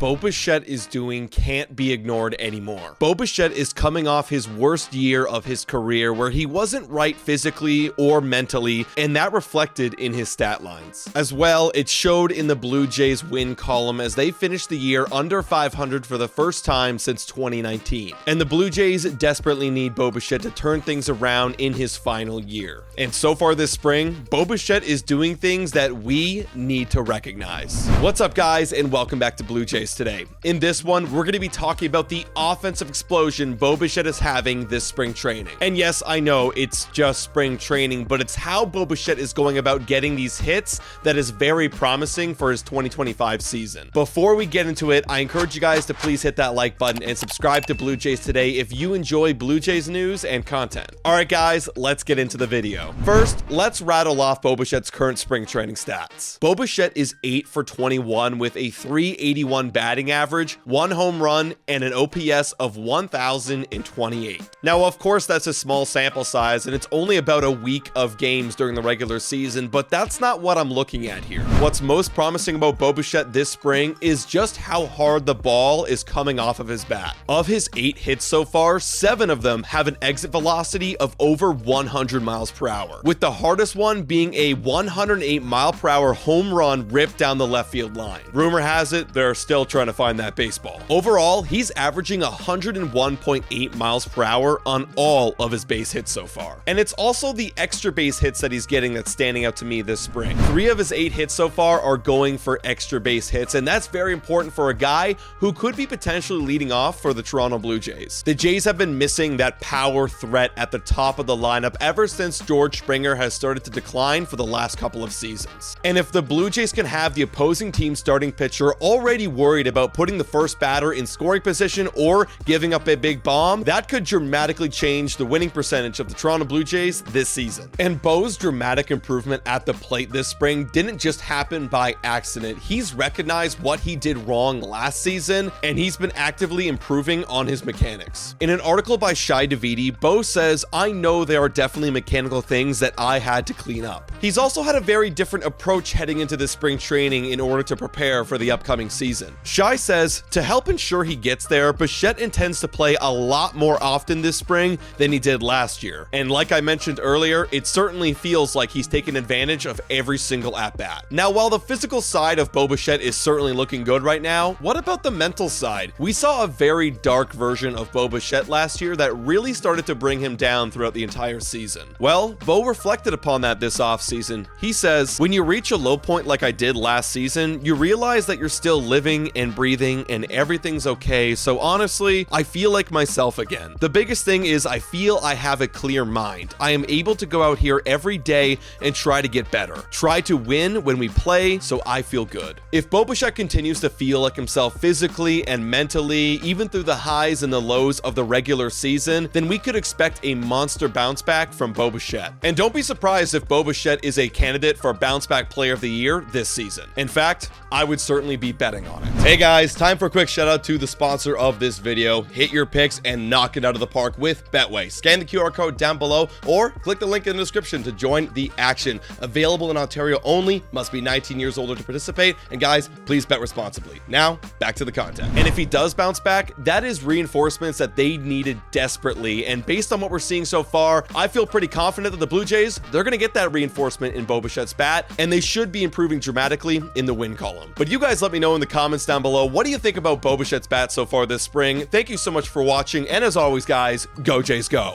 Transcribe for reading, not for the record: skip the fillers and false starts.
Bo Bichette is doing can't be ignored anymore. Bo Bichette is coming off his worst year of his career where he wasn't right physically or mentally, and that reflected in his stat lines. As well, it showed in the Blue Jays win column as they finished the year under 500 for the first time since 2019. And the Blue Jays desperately need Bo Bichette to turn things around in his final year. And so far this spring, Bo Bichette is doing things that we need to recognize. What's up, guys, and welcome back to Blue Jays Today. In this one, we're going to be talking about the offensive explosion Bo Bichette is having this spring training. And yes, I know it's just spring training, but it's how Bo Bichette is going about getting these hits that is very promising for his 2025 season. Before we get into it, I encourage you guys to please hit that like button and subscribe to Blue Jays Today if you enjoy Blue Jays news and content. All right, guys, let's get into the video. First, let's rattle off Bo Bichette's current spring training stats. Bo Bichette is 8 for 21 with a .381 batting average, 1 home run, and an OPS of 1,028. Now, of course, that's a small sample size, and it's only about a week of games during the regular season, but that's not what I'm looking at here. What's most promising about Bo Bichette this spring is just how hard the ball is coming off of his bat. Of his 8 hits so far, 7 of them have an exit velocity of over 100 miles per hour, with the hardest one being a 108 mile per hour home run ripped down the left field line. Rumor has it they're still trying to find that baseball. Overall, he's averaging 101.8 miles per hour on all of his base hits so far. And it's also the extra base hits that he's getting that's standing out to me this spring. 3 of his 8 hits so far are going for extra base hits, and that's very important for a guy who could be potentially leading off for the Toronto Blue Jays. The Jays have been missing that power threat at the top of the lineup ever since George Springer has started to decline for the last couple of seasons. And if the Blue Jays can have the opposing team starting pitcher already worried about putting the first batter in scoring position or giving up a big bomb, that could dramatically change the winning percentage of the Toronto Blue Jays this season. And Bo's dramatic improvement at the plate this spring didn't just happen by accident. He's recognized what he did wrong last season, and he's been actively improving on his mechanics. In an article by Shai Davidi, Bo says, "I know there are definitely mechanical things that I had to clean up." He's also had a very different approach heading into this spring training in order to prepare for the upcoming season. Shai says, to help ensure he gets there, Bichette intends to play a lot more often this spring than he did last year. And like I mentioned earlier, it certainly feels like he's taken advantage of every single at-bat. Now, while the physical side of Bo Bichette is certainly looking good right now, what about the mental side? We saw a very dark version of Bo Bichette last year that really started to bring him down throughout the entire season. Well, Bo reflected upon that this offseason. He says, "When you reach a low point like I did last season, you realize that you're still living and breathing and everything's okay, so honestly, I feel like myself again. The biggest thing is I feel I have a clear mind. I am able to go out here every day and try to get better. Try to win when we play, so I feel good." If Bo Bichette continues to feel like himself physically and mentally, even through the highs and the lows of the regular season, then we could expect a monster bounce back from Bo Bichette. And don't be surprised if Bo Bichette is a candidate for Bounce Back Player of the Year this season. In fact, I would certainly be betting on it. Hey guys, time for a quick shout out to the sponsor of this video. Hit your picks and knock it out of the park with Betway. Scan the QR code down below or click the link in the description to join the action. Available in Ontario only, must be 19 years older to participate, and guys, please bet responsibly. Now, back to the content. And if he does bounce back, that is reinforcements that they needed desperately, and based on what we're seeing so far, I feel pretty confident that the Blue Jays, they're going to get that reinforcement in Bo Bichette's bat, and they should be improving dramatically in the win column. But you guys let me know in the comments down below, what do you think about Bo Bichette's bat so far this spring? Thank you so much for watching, and as always, guys, go Jays go!